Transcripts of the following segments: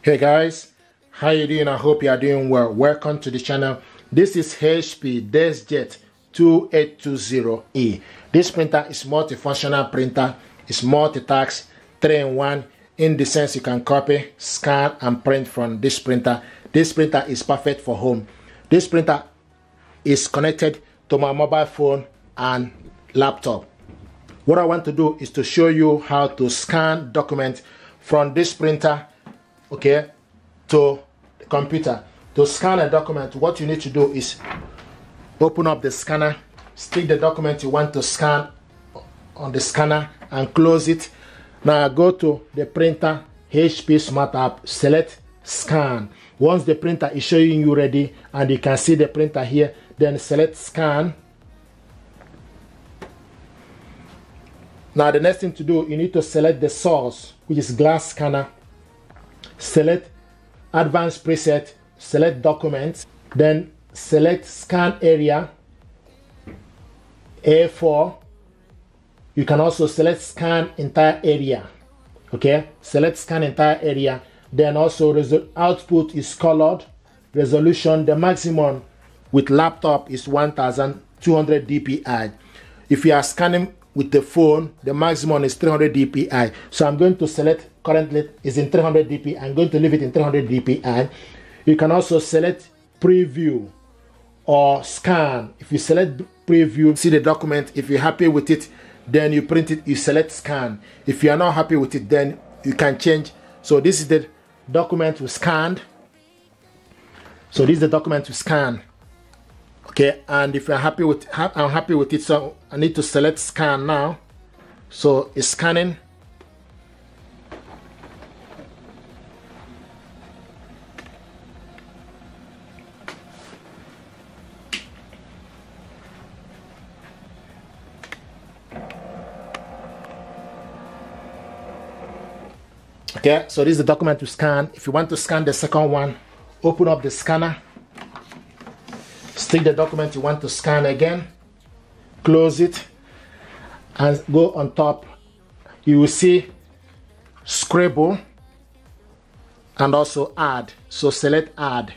Hey guys, how you doing? I hope you are doing well. Welcome to the channel. This is HP Deskjet 2820e. This printer is multifunctional printer. It's multitask, 3-in-1, in the sense you can copy, scan and print from this printer. This printer is perfect for home. This printer is connected to my mobile phone and laptop. What I want to do is to show you how to scan documents from this printer, okay, to the computer. To scan a document, what you need to do is open up the scanner, stick the document you want to scan on the scanner and close it. Now go to the printer, HP Smart App, select scan. Once the printer is showing you ready and you can see the printer here, then select scan. Now the next thing to do, you need to select the source, which is glass scanner. Select advanced preset, select documents, then select scan area A4. You can also select scan entire area. Okay, select scan entire area. Then also output is colored. Resolution, the maximum with laptop is 1200 dpi. If you are scanning with the phone, the maximum is 300 dpi. So I'm going to select, currently is in 300 dpi. I'm going to leave it in 300 dpi. You can also select preview or scan. If you select preview, see the document. If you're happy with it, then you print it, you select scan. If you are not happy with it, then you can change. So this is the document we scanned. So this is the document we scanned. Okay, and if you're happy with, I'm happy with it, so I need to select scan now. So it's scanning. Okay, so this is the document to scan. If you want to scan the second one, open up the scanner, stick the document you want to scan again, close it, and go on top. You will see scribble and also add. So select add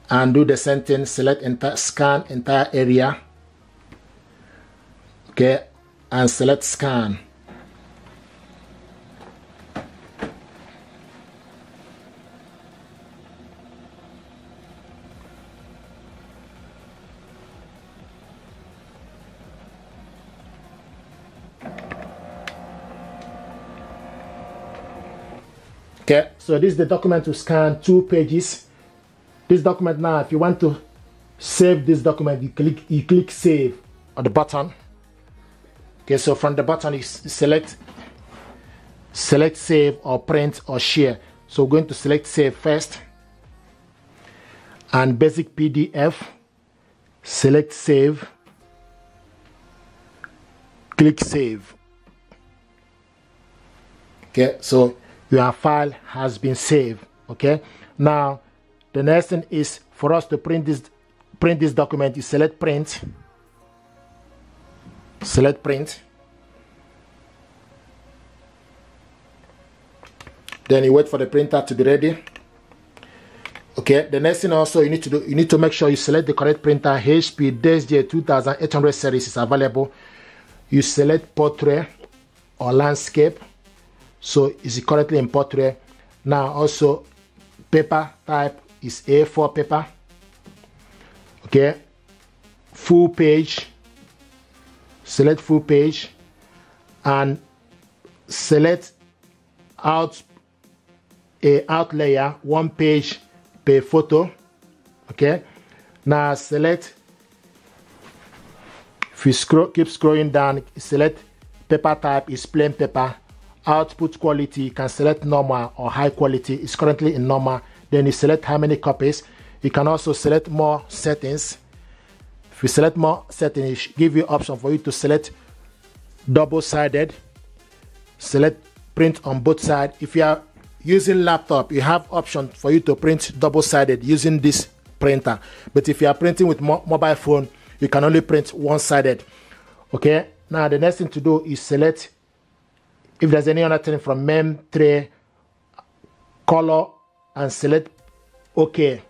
and do the same thing. Select scan entire area, okay, and select scan. Okay, so this is the document to scan, 2 pages. This document now, if you want to save this document, you click save on the button. Okay, so from the button you select save or print or share. So we're going to select save first. And basic PDF, select save, click save. Okay, so your file has been saved. Okay, now the next thing is for us to print this document. You select print, then you wait for the printer to be ready. Okay, the next thing also you need to do, you need to make sure you select the correct printer. HP Deskjet 2800 series is available. You select portrait or landscape. So is it currently in portrait? Now also paper type is A4 paper. Okay, full page, select full page and select out layer, 1 page per photo. Okay, now select, if you keep scrolling down, select paper type is plain paper. Output quality, you can select normal or high quality. It's currently in normal. Then you select how many copies. You can also select more settings. If you select more settings, it give you option for you to select double-sided, select print on both sides. If you are using laptop, you have option for you to print double-sided using this printer. But if you are printing with mobile phone, you can only print one-sided. Okay, now the next thing to do is select If there's any other thing from mem tray, color, and select OK.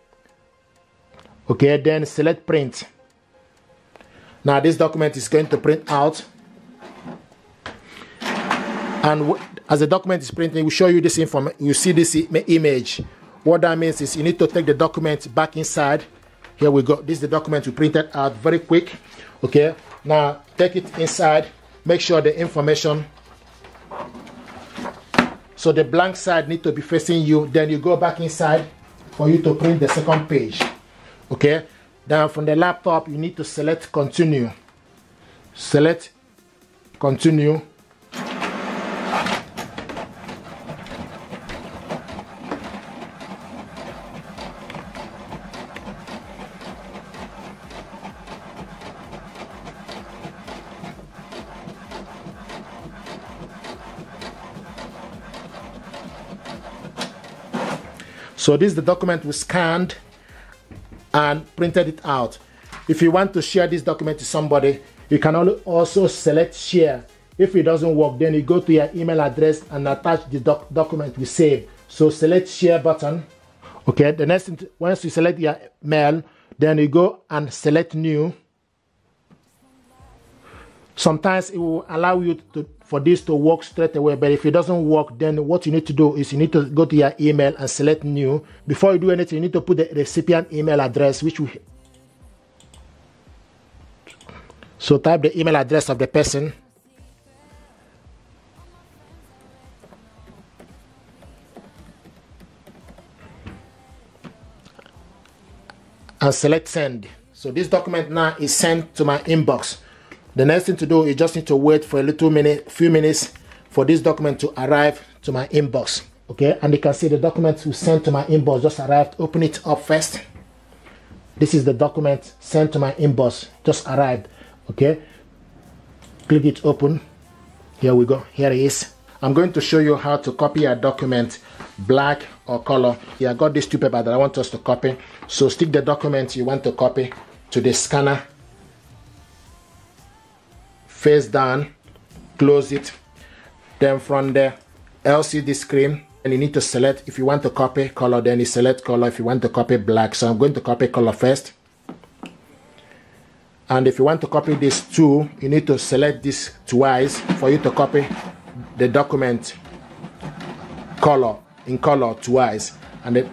Okay, then select print. Now this document is going to print out, and as the document is printing, we show you this information. You see this image. What that means is you need to take the document back inside. Here we go. This is the document we printed out. Very quick. Okay. Now take it inside. Make sure the information. So the blank side need to be facing you. Then you go back inside for you to print the second page. Okay. Then from the laptop, you need to select continue. Select continue. So this is the document we scanned and printed it out. If you want to share this document to somebody, you can also select share. If it doesn't work, then you go to your email address and attach the document we saved. So select share button. Okay, the next thing, once you select your mail, then you go and select new. Sometimes it will allow you for this to work straight away, but if it doesn't work, then what you need to do is you need to go to your email and select new. Before you do anything, you need to put the recipient email address, so type the email address of the person. And select send. So this document now is sent to my inbox. The next thing to do is just need to wait for a few minutes for this document to arrive to my inbox. Okay, and you can see the document we sent to my inbox just arrived. Open it up first. This is the document sent to my inbox, just arrived. Okay, click it open. Here we go. Here it is. I'm going to show you how to copy a document, black or color. Yeah, I got this two paper that I want us to copy. So stick the document you want to copy to the scanner. Face down, close it. Then from the LCD screen, and you need to select if you want to copy color, then you select color. If you want to copy black, so I'm going to copy color first. And if you want to copy this too, you need to select this twice for you to copy the document color in color twice. And the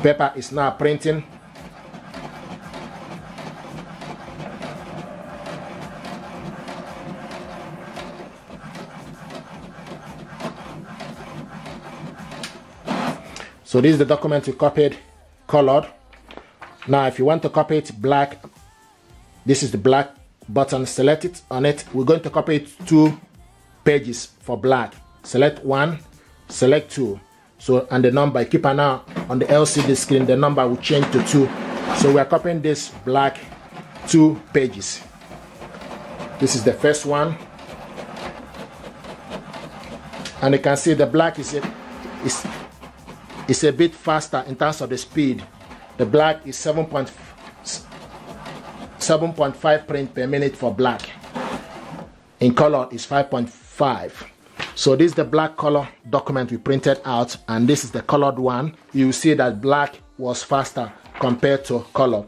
paper is now printing. So this is the document you copied, colored. Now if you want to copy it black, this is the black button, select it on it. We're going to copy it 2 pages for black. Select 1, select 2. So, and the number, keep an eye on the LCD screen, the number will change to 2. So we are copying this black 2 pages. This is the first one. And you can see the black is a bit faster in terms of the speed. The black is 7.5 print per minute for black. In color is 5.5. So this is the black color document we printed out, and this is the colored one. You see that black was faster compared to color.